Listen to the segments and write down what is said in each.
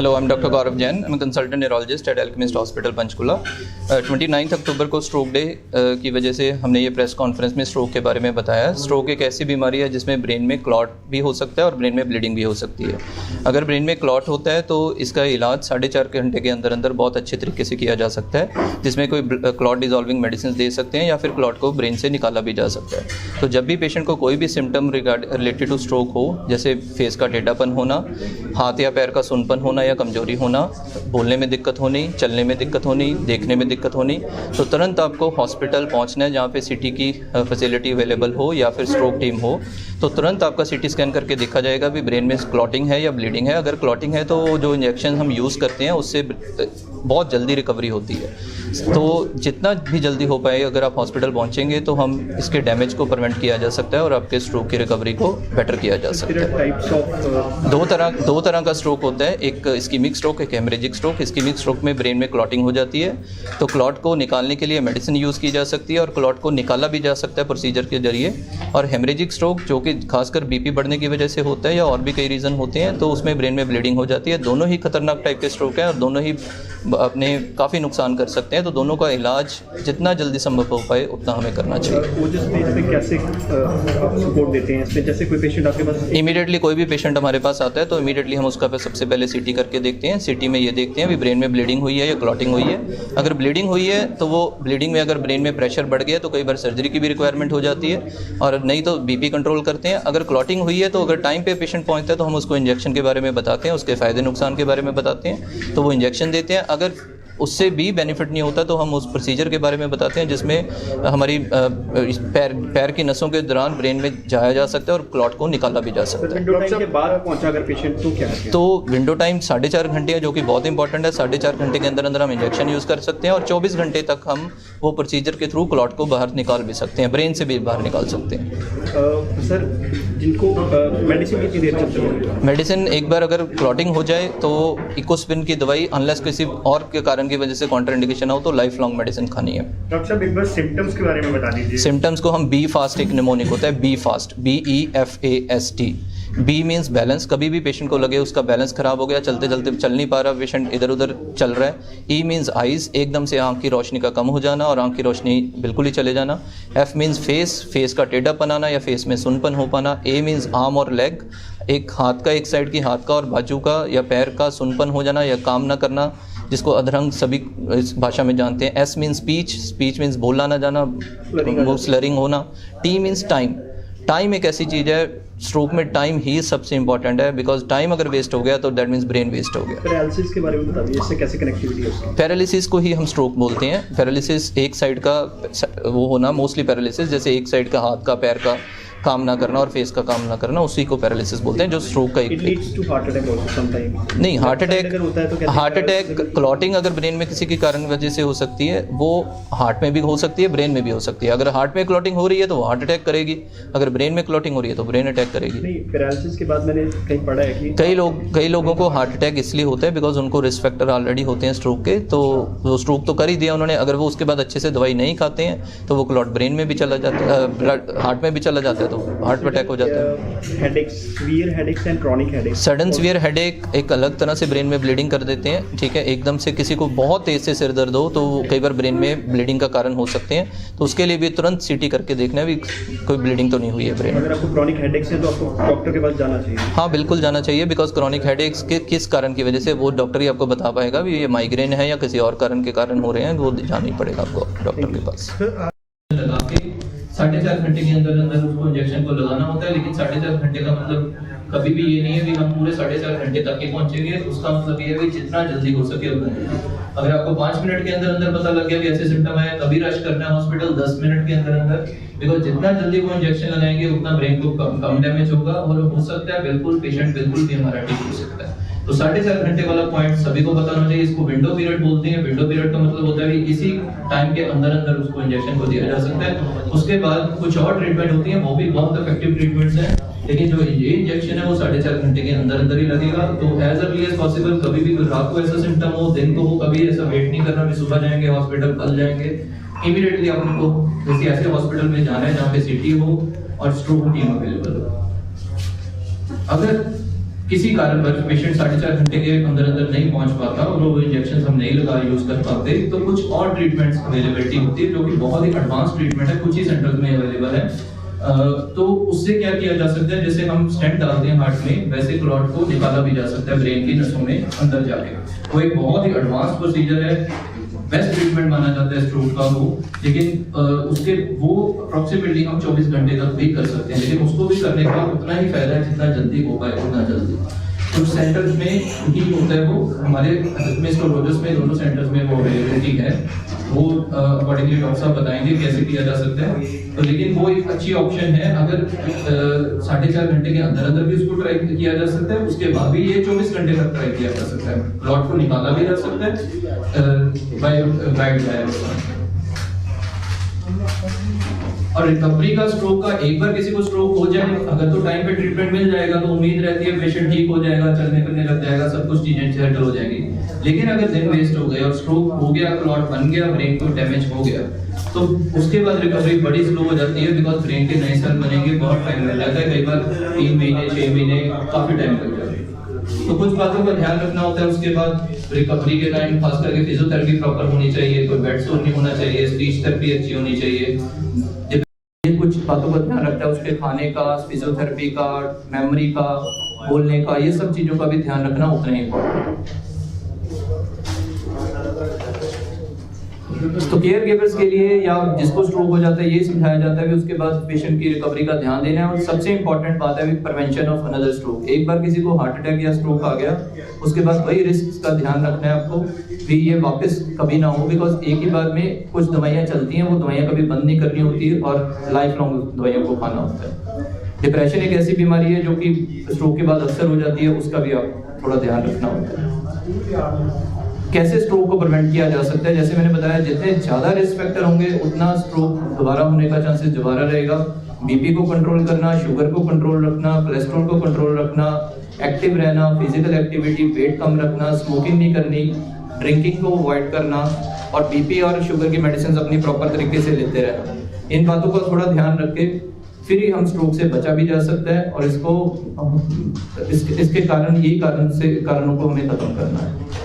Hello, I'm Dr. Gaurav Jain. I'm a consultant neurologist at Alchemist Hospital, Panchkula. 29 अक्टूबर को stroke day की वजह से हमने ये प्रेस कॉन्फ्रेंस में स्ट्रोक के बारे में बताया। स्ट्रोक एक ऐसी बीमारी है जिसमें ब्रेन में क्लॉट भी हो सकता है और ब्रेन में ब्लीडिंग भी हो सकती है। अगर ब्रेन में क्लॉट होता है तो इसका इलाज 4.5 घंटे के अंदर अंदर बहुत अच्छे तरीके से किया जा सकता है, जिसमें कोई क्लॉट डिजॉल्विंग मेडिसिन दे सकते हैं या फिर क्लॉट को ब्रेन से निकाला भी जा सकता है। तो जब भी पेशेंट को कोई भी सिम्टम रिलेटेड टू स्ट्रोक हो, जैसे फेस का टेढ़ापन होना, हाथ या पैर का सुनपन होना या कमजोरी होना, बोलने में दिक्कत होनी, चलने में दिक्कत होनी, देखने में दिक्कत होनी, तो तुरंत आपको हॉस्पिटल पहुंचना है जहां पे सीटी की फैसिलिटी अवेलेबल हो या फिर स्ट्रोक टीम हो। तो तुरंत आपका सीटी स्कैन करके देखा जाएगा भी ब्रेन में क्लॉटिंग है या ब्लीडिंग है। अगर क्लॉटिंग है तो जो इंजेक्शन हम यूज़ करते हैं उससे बहुत जल्दी रिकवरी होती है। तो जितना भी जल्दी हो पाए अगर आप हॉस्पिटल पहुंचेंगे तो हम इसके डैमेज को प्रिवेंट किया जा सकता है और आपके स्ट्रोक की रिकवरी को बेटर किया जा सकता है। दो तरह का स्ट्रोक होता है, एक इस्कीमिक स्ट्रोक, एक हेमरेजिक स्ट्रोक। इस्कीमिक स्ट्रोक में ब्रेन में क्लॉटिंग हो जाती है तो क्लॉट को निकालने के लिए मेडिसिन यूज़ की जा सकती है और क्लॉट को निकाला भी जा सकता है प्रोसीजर के जरिए। और हेमरेजिक स्ट्रोक जो कि खासकर बीपी बढ़ने की वजह से होता है या और भी कई रीज़न होते हैं, तो उसमें ब्रेन में ब्लीडिंग हो जाती है। दोनों ही खतरनाक टाइप के स्ट्रोक हैं और दोनों ही अपने काफ़ी नुकसान कर सकते हैं। तो दोनों का इलाज जितना जल्दी संभव हो पाए उतना हमें करना चाहिए। वो जिस स्टेज पे कैसे सपोर्ट देते हैं इसमें, जैसे कोई पेशेंट आपके पास इमीडिएटली कोई भी पेशेंट हमारे पास आता है तो इमीडिएटली हम उसका सबसे पहले सीटी करके देखते हैं। सीटी में ये देखते हैं भी ब्रेन में ब्लीडिंग हुई है या क्लॉटिंग हुई है। अगर ब्लीडिंग हुई है तो वो ब्लीडिंग में अगर ब्रेन में प्रेशर बढ़ गया तो कई बार सर्जरी की भी रिक्वायरमेंट हो जाती है, और नहीं तो बीपी कंट्रोल करते हैं। अगर क्लॉटिंग हुई है तो अगर टाइम पे पेशेंट पहुंचता है तो हम उसको इंजेक्शन के बारे में बताते हैं, उसके फ़ायदे नुकसान के बारे में बताते हैं, तो वो इंजेक्शन देते हैं। अगर उससे भी बेनिफिट नहीं होता तो हम उस प्रोसीजर के बारे में बताते हैं जिसमें हमारी पैर की नसों के दौरान ब्रेन में जाया जा सकता है और क्लॉट को निकाला भी जा सकता है। विंडो टाइम के बाद पहुंचा अगर पेशेंट तो क्या है? तो विंडो टाइम 4.5 घंटे है, जो कि बहुत इंपॉर्टेंट है। 4.5 घंटे के अंदर अंदर हम इंजेक्शन यूज़ कर सकते हैं और 24 घंटे तक हम वो प्रोसीजर के थ्रू क्लॉट को बाहर निकाल भी सकते हैं, ब्रेन से भी बाहर निकाल सकते हैं। सर, जिनको मेडिसिन कितनी देर चलती है? मेडिसिन एक बार अगर क्लॉटिंग हो जाए तो इकोस्पिन की दवाई, अनलेस किसी और के कारण की वजह से कॉन्ट्राइंडिकेशन हो, तो लाइफ लॉन्ग मेडिसिन खानी है। डॉक्टर साहब, एक बार सिम्टम्स के बारे में बता दीजिए। सिम्टम्स को हम बी फास्ट, एक निमोनिक होता है B fast, BEFAST। B means balance, कभी भी पेशेंट को लगे उसका बैलेंस खराब हो गया, चलते चलते चल नहीं पा रहा, पेशेंट इधर उधर चल रहा है। ई मीन्स आइज़, एकदम से आंख की रोशनी का कम हो जाना और आंख की रोशनी बिल्कुल ही चले जाना। एफ मीन्स फेस का टेढ़ापन आना या फेस में सुनपन हो पाना। ए मीन्स आर्म और लेग, एक हाथ का, एक साइड की हाथ का और बाजू का या पैर का सुनपन हो जाना या काम ना करना, जिसको अधरंग सभी इस भाषा में जानते हैं। एस मीन्स स्पीच मीन्स बोलना ना जाना, स्लरिंग होना। टी मीन्स टाइम एक ऐसी चीज़ है, स्ट्रोक में टाइम ही सबसे इंपॉर्टेंट है, बिकॉज टाइम अगर वेस्ट हो गया तो दैट मीन्स ब्रेन वेस्ट हो गया। पैरालिसिस के बारे में बता दीजिए, इससे कैसे कनेक्टिविटी है उसकी? पैरालिसिस को ही हम स्ट्रोक बोलते हैं। पैरालिसिस एक साइड का वो होना, मोस्टली पैरालिसिस जैसे एक साइड का हाथ का, पैर का काम ना करना और फेस का काम ना करना, उसी को पैरालिसिस बोलते हैं, जो स्ट्रोक का एक नहीं। हार्ट अटैक क्लॉटिंग अगर ब्रेन में किसी के कारण वजह से हो सकती है, वो हार्ट में भी हो सकती है, ब्रेन में भी हो सकती है। अगर हार्ट में क्लॉटिंग हो रही है तो वो हार्ट अटैक करेगी, अगर ब्रेन में क्लॉटिंग हो रही है तो ब्रेन अटैक करेगी। पैरालिसिस के बाद मैंने कहीं पढ़ा है कि कई लोगों को हार्ट अटैक इसलिए होता है बिकॉज उनको रिस्क फैक्टर ऑलरेडी होते हैं स्ट्रोक के, तो वो स्ट्रोक तो कर ही दिया उन्होंने, अगर वो उसके बाद अच्छे से दवाई नहीं खाते हैं तो वो क्लॉट ब्रेन में भी चला जाता है, ब्लड हार्ट में भी चला जाता है, तो हार्ट अटैक हो जाता है। Headaches, severe headaches and chronic headaches. Sudden severe headache एक अलग तरह से ब्रेन में ब्लीडिंग कर देते हैं, ठीक है। एकदम से किसी को बहुत तेज से सिर दर्द हो तो कई बार ब्रेन में ब्लीडिंग का कारण हो सकते हैं, तो उसके लिए भी तुरंत सीटी करके देखना है भी कोई ब्लीडिंग तो नहीं हुई है ब्रेन में। अगर आपको क्रॉनिक हेडेक्स है तो आपको डॉक्टर के पास जाना चाहिए। हाँ, बिल्कुल जाना चाहिए, बिकॉज क्रॉनिक हेडेक्स के किस कारण की वजह से वो डॉक्टर ही आपको बता पाएगा भी ये माइग्रेन है या किसी और कारण के कारण हो रहे हैं, वो जाना ही पड़ेगा आपको डॉक्टर के पास। 4.5 घंटे के अंदर अंदर उसको इंजेक्शन को लगाना होता है, लेकिन 4.5 घंटे का मतलब कभी भी ये नहीं है कि हम पूरे 4.5 घंटे तक ही पहुंचेंगे। उसका मतलब ये है कि जितना जल्दी हो सके उतना जल्दी। अगर आपको 5 मिनट के अंदर अंदर पता लग गया कि ऐसे सिम्टम आए, तभी रश करना है हॉस्पिटल 10 मिनट के अंदर अंदर, बिकॉज जितना जल्दी वो इंजेक्शन लगाएंगे उतना ब्रेन को कम डैमेज होगा और हो सकता है बिल्कुल पेशेंट बिल्कुल भी हमारा ठीक हो सकता है। तो 4.5 घंटे वाला पॉइंट सभी को पता होना चाहिए। इसको विंडो पीरियड बोलते हैं। विंडो पीरियड का मतलब होता है कि इसी टाइम के अंदर अंदर उसको इंजेक्शन को दिया जा सकता है। उसके बाद कुछ और ट्रीटमेंट होती है, वो भी बहुत इफेक्टिव ट्रीटमेंट्स हैं, लेकिन जो ये इंजेक्शन है वो 4.5 घंटे के अंदर अंदर ही लगेगा। तो एज अर्ली एज पॉसिबल, कभी भी रात को ऐसा सिम्टम हो, दिन को हो, कभी ऐसा वेट नहीं करना कि सुबह जाएंगे हॉस्पिटल, कल जाएंगे। इमीडिएटली आपको किसी ऐसे हॉस्पिटल में जाना है जहाँ पे सीटी हो और स्ट्रोक टीम अवेलेबल हो। अगर किसी कारणवश पेशेंट 4.5 घंटे के अंदर अंदर नहीं पहुंच पाता और वो इंजेक्शन हम नहीं लगा यूज कर पाते, तो कुछ और ट्रीटमेंट्स अवेलेबिलिटी होती है जो कि बहुत ही एडवांस ट्रीटमेंट है, कुछ ही सेंटर्स में अवेलेबल है। तो उससे क्या किया जा सकता है, जैसे हम स्टेंट डालते हैं हार्ट में, वैसे क्लॉट को निकाला भी जा सकता है ब्रेन की नसों में अंदर जाके। वो एक बहुत ही एडवांस प्रोसीजर है, बेस्ट ट्रीटमेंट माना जाता है स्ट्रोक का वो, लेकिन उसके वो अप्रोक्सीमेटली हम 24 घंटे तक भी कर सकते हैं, लेकिन उसको भी करने का उतना ही फायदा है जितना जल्दी हो पाए उतना जल्दी। कुछ सेंटर्स में ही होता है वो, हमारे में स्क्लेरोसिस में दोनों सेंटर्स में वो अवेलेबिलिटी है, वो अकॉर्डिंगली डॉक्टर साहब बताएंगे कैसे किया जा सकता है। तो लेकिन वो एक अच्छी ऑप्शन है, अगर 4.5 घंटे के अंदर अंदर भी उसको ट्राई किया जा सकता है, उसके बाद भी ये 24 घंटे तक ट्राई किया जा सकता है, क्लॉट को निकाला भी जा सकता है बाय गाइड। और रिकवरी का स्ट्रोक का, एक बार किसी को स्ट्रोक हो जाए अगर तो टाइम पे ट्रीटमेंट मिल जाएगा तो उम्मीद रहती है पेशेंट ठीक हो जाएगा, चलने फिरने लग जाएगा, सब कुछ चीजें सेटल हो जाएंगी। लेकिन अगर दिन वेस्ट हो गए और स्ट्रोक हो गया, क्लॉट बन गया, ब्रेन को डैमेज हो गया, तो उसके बाद रिकवरी बड़ी स्लो हो जाती है, बिकॉज ब्रेन के नए सेल बनेंगे बहुत टाइम लग जाता है, कई बार 3 महीने 6 महीने काफी टाइम लग जाता है। तो कुछ बातों का ध्यान रखना होता है। उसके बाद रिकवरी के टाइम खास करके फिजियोथेरेपी प्रॉपर होनी चाहिए, कोई बेड सोर नहीं होना चाहिए, स्पीच थेरेपी अच्छी होनी चाहिए। ये कुछ बातों का ध्यान रखता है, उसके खाने का, फिजियोथेरेपी का, मेमोरी का, बोलने का, ये सब चीजों का भी ध्यान रखना उतना ही इम्पोर्टेंट है। तो केयर गिवर्स के लिए या जिसको स्ट्रोक हो जाता है ये समझाया जाता है कि उसके बाद पेशेंट की रिकवरी का ध्यान देना है। और सबसे इंपॉर्टेंट बात है प्रिवेंशन ऑफ अनदर स्ट्रोक। एक बार किसी को हार्ट अटैक या स्ट्रोक आ गया, उसके बाद वही रिस्क का ध्यान रखना है आपको कि ये वापस कभी ना हो, बिकॉज एक ही बार में कुछ दवाइयाँ चलती हैं, वो दवाइयाँ कभी बंद नहीं करनी होती है और लाइफ लॉन्ग दवाइयों को खाना होता है। डिप्रेशन एक ऐसी बीमारी है जो कि स्ट्रोक के बाद अक्सर हो जाती है, उसका भी आप थोड़ा ध्यान रखना होता है। कैसे स्ट्रोक को प्रिवेंट किया जा सकता है, जैसे मैंने बताया जितने ज्यादा रिस्क फैक्टर होंगे उतना स्ट्रोक दोबारा होने का चांसेस दोबारा रहेगा। बीपी को कंट्रोल करना, शुगर को कंट्रोल रखना, कोलेस्ट्रॉल को कंट्रोल रखना, एक्टिव रहना, फिजिकल एक्टिविटी, वेट कम रखना, स्मोकिंग नहीं करनी, ड्रिंकिंग को अवॉइड करना और बीपी और शुगर की मेडिसिन अपनी प्रॉपर तरीके से लेते रहना। इन बातों का थोड़ा ध्यान रख के फिर ही हम स्ट्रोक से बचा भी जा सकता है और इसके कारण यही कारणों को हमें खत्म करना है।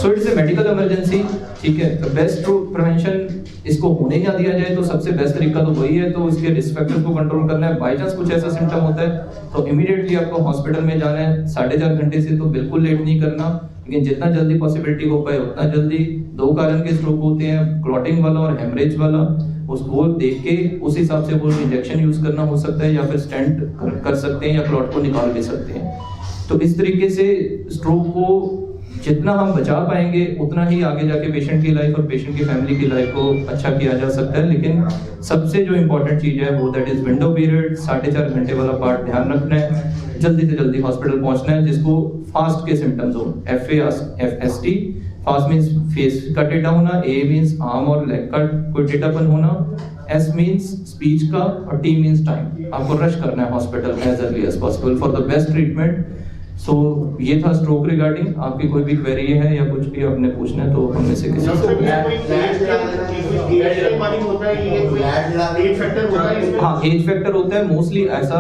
So it's a medical emergency, ठीक है। तो बेस्ट स्ट्रोक प्रिवेंशन इसको होने ना दिया जाए तो सबसे बेस्ट तरीका तो वही है, तो इसके रिस्क फैक्टर्स को कंट्रोल करना है। बाई चांस कुछ ऐसा सिम्टम होता है तो इमीडिएटली आपको हॉस्पिटल में जाना है। 4.5 घंटे से तो बिल्कुल लेट नहीं करना, लेकिन जितना जल्दी पॉसिबिलिटी हो पाए उतना जल्दी। 2 कारण के स्ट्रोक होते हैं, क्लॉटिंग वाला और हेमरेज वाला, उसको देख के उस हिसाब से वो इंजेक्शन यूज करना हो सकता है या फिर स्टेंट कर सकते हैं या क्लॉट को निकाल भी सकते हैं। तो इस तरीके से स्ट्रोक को जितना हम बचा पाएंगे उतना ही आगे जाके पेशेंट की लाइफ और पेशेंट की फैमिली की लाइफ को अच्छा किया जा सकता है। लेकिन सबसे जो इम्पोर्टेंट चीज है वो दैट इज विंडो पीरियड, 4.5 घंटे वाला पार्ट ध्यान रखना है। जल्दी से जल्दी हॉस्पिटल पहुंचना है। जिसको फास्ट के सिम्टम्स हो, FAST, फास्ट मींस फेस का टेढ़ा होना, A मींस आर्म और लेग का कोई टेढ़ापन होना, S मींस स्पीच का और T मींस टाइम। आपको रश करना है हॉस्पिटल में as early as possible for the best treatment. So ये था स्ट्रोक रिगार्डिंग। आपकी कोई भी क्वेरी है या कुछ भी आपने पूछना है तो हम में से किसी हाँ एज फैक्टर होता है मोस्टली। ऐसा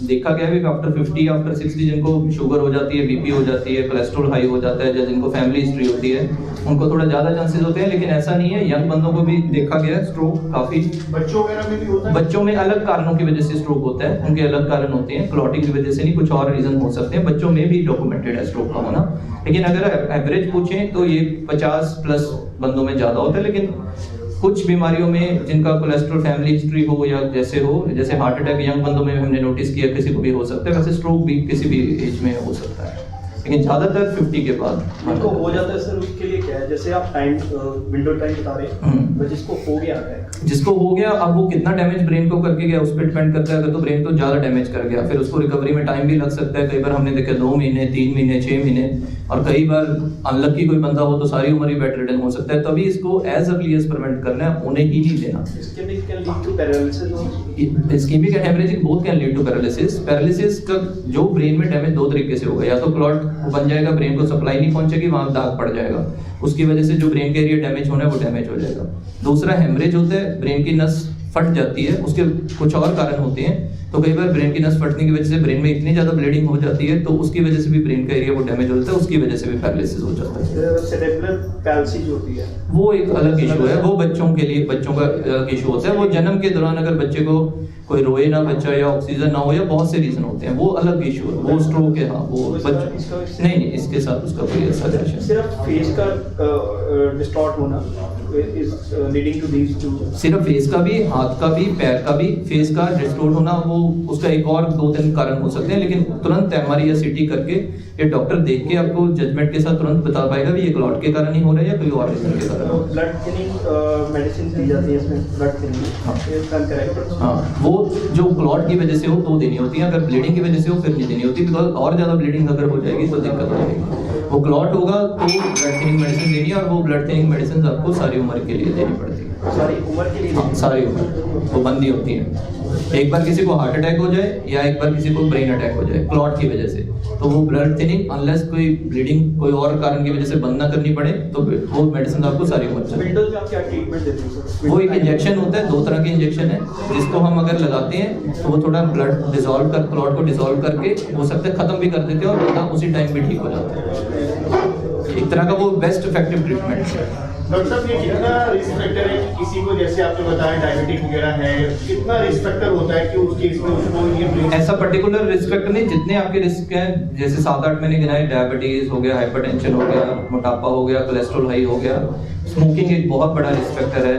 देखा गया है कि आफ्टर 50 आफ्टर 60 जिनको शुगर हो जाती है, बीपी हो जाती है, कोलेस्ट्रॉल हाई हो जाता है, या जिनको फैमिली हिस्ट्री होती है उनको थोड़ा ज्यादा चांसेस होते हैं। लेकिन ऐसा नहीं है, यंग बंदों को भी देखा गया है स्ट्रोक काफी। बच्चों वगैरह में भी होता है? बच्चों में अलग कारणों की वजह से स्ट्रोक होता है, उनके अलग कारण होते हैं, क्लॉटिंग की वजह से नहीं, कुछ और रीजन हो सकते हैं। बच्चों में भी डॉक्यूमेंटेड है स्ट्रोक का होना, लेकिन अगर एवरेज पूछें तो ये 50 प्लस बंदों में ज्यादा होता है। लेकिन कुछ बीमारियों में जिनका कोलेस्ट्रॉल फैमिली हिस्ट्री हो या जैसे हार्ट अटैक यंग बंदों में हमने नोटिस किया किसी को भी हो सकता है, वैसे स्ट्रोक भी किसी भी एज में हो सकता है, लेकिन ज्यादातर 50 के बाद। जिनको हो जाता है सर उसके लिए क्या है, जैसे आप टाइम विंडो टाइम बता रहे हैं, तो जिसको हो गया अब वो कितना डैमेज ब्रेन को करके गया उस पर डिपेंड करता है। अगर तो ब्रेन तो ज्यादा डैमेज कर गया फिर उसको रिकवरी में टाइम भी लग सकता है। कई बार हमने देखा 2 महीने, 3 महीने, 6 महीने, और कई बार अनलकी कोई बंदा हो तो सारी उम्र ही बेड रिडन हो सकता है। तभी इसको एज अर्ली एज प्रिवेंट करना है, उन्हें ही नहीं देना। Ischaemic haemorrhagic both can lead to paralysis. Paralysis का जो ब्रेन में डैमेज 2 तरीके से होगा, या तो क्लॉट बन जाएगा, ब्रेन को सप्लाई नहीं पहुंचेगी, वहां दाग पड़ जाएगा, उसकी वजह से जो ब्रेन का एरिया डैमेज होना है वो डैमेज हो जाएगा। दूसरा हेमरेज होता है, ब्रेन की नस फट जाती है, उसके कुछ और कारण होते हैं। तो कई बार ब्रेन की नस फटने की वजह से ब्रेन में इतनी ज़्यादा ब्लीडिंग हो जाती है तो उसकी वजह से भी ब्रेन का एरिया वो डैमेज हो जाता है, उसकी वजह से भी पैरालिसिस हो जाता है। सेरेब्रल पैल्सी जो होती है वो एक अलग इशू है, वो बच्चों के लिए, बच्चों का अलग इशू होता है। वो जन्म के दौरान अगर बच्चे को कोई रोए ना बच्चा या ऑक्सीजन ना हो या बहुत से रीजन होते हैं, वो अलग इशू है, वो स्ट्रोक है। हाँ वो बच्चे नहीं, इसके साथ उसका कोई ऐसा रिलेशन। सिर्फ फेस का डिस्टॉर्ट होना is leading to these two, सिर्फ फेस का भी, हाथ का भी, पैर का भी, फेस का डिस्टॉर्ट होना वो उसका एक और 2-3 कारण हो सकते हैं, लेकिन तुरंत एमआरआई या सीटी करके ये डॉक्टर देख के आपको जजमेंट के साथ तुरंत बता पाएगा भी ये क्लॉट के कारण ही हो रहा है या कोई और रीजन के कारण। ब्लड थिनिंग मेडिसिन दी जाती है इसमें, ब्लड थिनिंग। हाँ वो जो क्लॉट की वजह से हो तो देनी होती है, अगर ब्लीडिंग की वजह से हो फिर नहीं देनी होती, बिकॉज और ज़्यादा ब्लीडिंग अगर हो जाएगी तो दिक्कत हो जाएगी। वो क्लॉट होगा तो ब्लड थिनिंग मेडिसिन देनी है, और वो ब्लड थिनिंग मेडिसिन आपको सारी उम्र के लिए देनी पड़ती है। सारी उम्र के लिए? हाँ सारी उम्र वो बंदी होती है। एक बार किसी को हार्ट अटैक हो जाए या एक बार किसी को ब्रेन अटैक हो जाए क्लॉट की वजह से, तो वो ब्लड थिनिंग अनलेस कोई ब्लीडिंग कोई और कारण की वजह से बंद ना करनी पड़े तो वो मेडिसिन आपको सारी उम्र चलेगी। विंडोज में आप क्या ट्रीटमेंट देते हैं सर? वो एक इंजेक्शन होता है, 2 तरह के इंजेक्शन है, जिसको हम अगर लगाते हैं तो वो थोड़ा ब्लड डिसॉल्व कर, क्लॉट को डिसॉल्व करके हो सकता है खत्म भी कर देते हैं और बंदा उसी टाइम भी ठीक हो जाता है। एक तरह का वो बेस्ट इफेक्टिव ट्रीटमेंट है। डॉक्टर साहब ये कितना रिस्क फैक्टर है कि किसी को, जैसे आपने बताया डायबिटिक वगैरह है, कितना रिस्क फैक्टर होता है कि उस केस में उसको ये ऐसा पर्टिकुलर रिस्क फैक्टर नहीं, जितने आपके रिस्क हैं जैसे 7-8 मैंने गिनाए, डायबिटीज हो गया, हाइपरटेंशन हो गया, मोटापा हो गया, कोलेस्ट्रॉल हाई हो गया, स्मोकिंग एक बहुत बड़ा रिस्क फैक्टर है,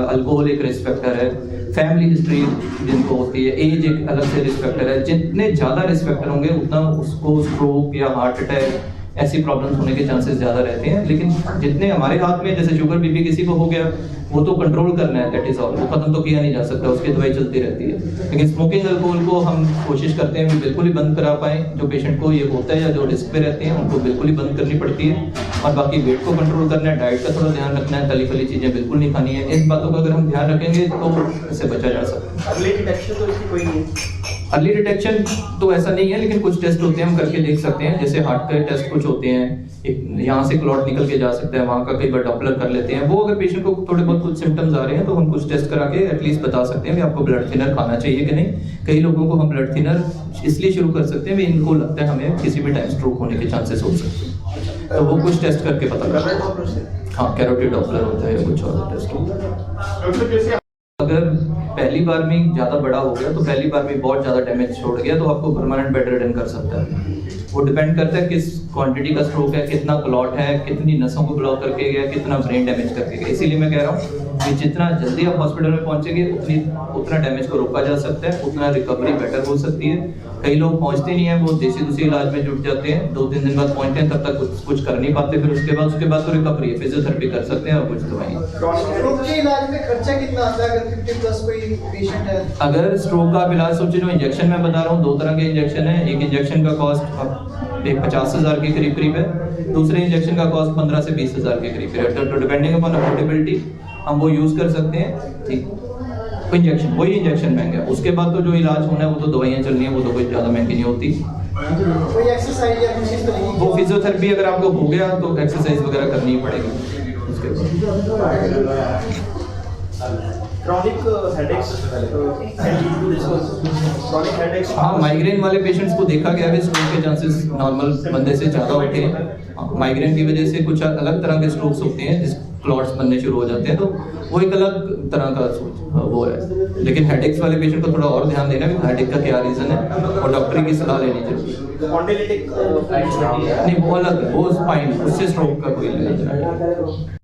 अल्कोहल एक रिस्क फैक्टर है, फैमिली हिस्ट्री जिनको होती है, एज एक अलग से रिस्क फैक्टर है। जितने ज़्यादा रिस्क फैक्टर होंगे उतना उसको स्ट्रोक या हार्ट अटैक ऐसी प्रॉब्लम्स होने के चांसेस ज़्यादा रहते हैं। लेकिन जितने हमारे हाथ में, जैसे शुगर बीपी किसी को हो गया वो तो कंट्रोल करना है, दैट इज ऑल, वो खत्म तो किया नहीं जा सकता, उसकी दवाई चलती रहती है। लेकिन स्मोकिंग अल्कोहल को हम कोशिश करते हैं कि बिल्कुल ही बंद करा पाएँ। जो पेशेंट को ये होता है या जो रिस्क पे रहते हैं उनको बिल्कुल ही बंद करनी पड़ती है। और बाकी वेट को कंट्रोल करना है, डाइट का थोड़ा ध्यान रखना है, तली फली चीज़ें बिल्कुल नहीं खानी है। इन बातों का अगर हम ध्यान रखेंगे तो इससे बचा जा सकता है। अर्ली डिटेक्शन तो इसकी कोई नहीं है? अर्ली डिटेक्शन तो ऐसा नहीं है, लेकिन कुछ टेस्ट होते हैं हम करके देख सकते हैं। जैसे हार्ट के टेस्ट कुछ होते हैं, एक यहाँ से क्लॉट निकल के जा सकता है, वहाँ का कई बार डॉपलर कर लेते हैं। वो अगर पेशेंट को थोड़े बहुत कुछ सिम्टम्स आ रहे हैं तो हम कुछ टेस्ट करा के एटलीस्ट बता सकते हैं कि आपको ब्लड थिनर खाना चाहिए कि नहीं। कई लोगों को हम ब्लड थिनर इसलिए शुरू कर सकते हैं कि इनको लगता है हमें किसी भी टाइम स्ट्रोक होने के चांसेस हो सकते हैं, तो वो कुछ टेस्ट करके पता करते हैं। हाँ कैरोटिड डॉपलर होता है या कुछ और टेस्ट होता है। अगर पहली बार में ज़्यादा बड़ा हो गया तो पहली बार में बहुत ज़्यादा डैमेज छोड़ गया तो आपको परमानेंट बेड रिडन कर सकता है। वो डिपेंड करता है किस क्वांटिटी का स्ट्रोक है, कितना क्लॉट है, कितनी नसों को ब्लॉक करके गया, कितना ब्रेन डैमेज करके गया। इसीलिए मैं कह रहा हूँ कि जितना जल्दी आप हॉस्पिटल में पहुँचेंगे उतना डैमेज को रोका जा सकता है, उतना रिकवरी बेटर हो सकती है। कई लोग पहुँचते नहीं है, वो देसी दूसरी इलाज में जुट जाते हैं, 2-3 दिन बाद पहुँचते हैं, तब तक कुछ कर नहीं पाते। फिर उसके बाद तो रिकवरी है, फिजियोथेरेपी कर सकते हैं और कुछ दवाई। स्ट्रोक के इलाज में खर्चा कितना आता है अगर 50+ कोई पेशेंट है? अगर स्ट्रोक का आप इलाज सोचे, जो इंजेक्शन मैं बता रहा हूँ, 2 तरह के इंजेक्शन है। एक इंजेक्शन का कॉस्ट एक 50,000 के करीब है, दूसरे इंजेक्शन का कॉस्ट 15 से 20,000 के करीब है। तो डिपेंडिंग अपॉन अफोर्डेबिलिटी हम वो यूज़ कर सकते हैं। ठीक, इंजेक्शन वही इंजेक्शन महंगा है, उसके बाद तो जो इलाज होना है वो तो दवाइयाँ चलनी है, वो तो कोई ज़्यादा महंगी नहीं होती। कोई एक्सरसाइज या किसी तरह की? वो फिजियोथेरेपी अगर आपको हो गया तो एक्सरसाइज वगैरह करनी ही पड़ेगी उसके बाद। Chronic headaches chronic headaches? हाँ माइग्रेन वाले पेशेंट्स को देखा गया है स्ट्रोक के चांसेस नॉर्मल बंदे से ज़्यादा होते हैं। माइग्रेन की वजह से कुछ अलग तरह के स्ट्रोक्स होते हैं, जिस क्लॉट्स बनने शुरू हो जाते हैं, तो वो एक अलग तरह का वो है। लेकिन हेडेक्स वाले पेशेंट को थोड़ा और ध्यान देना है कि हेडेक का क्या रीज़न है और डॉक्टर की सलाह लेनी चाहिए। स्पॉन्डिलिटिक नहीं वो अलग है, वो स्पाइन, उससे स्ट्रोक का कोई लेना देना नहीं।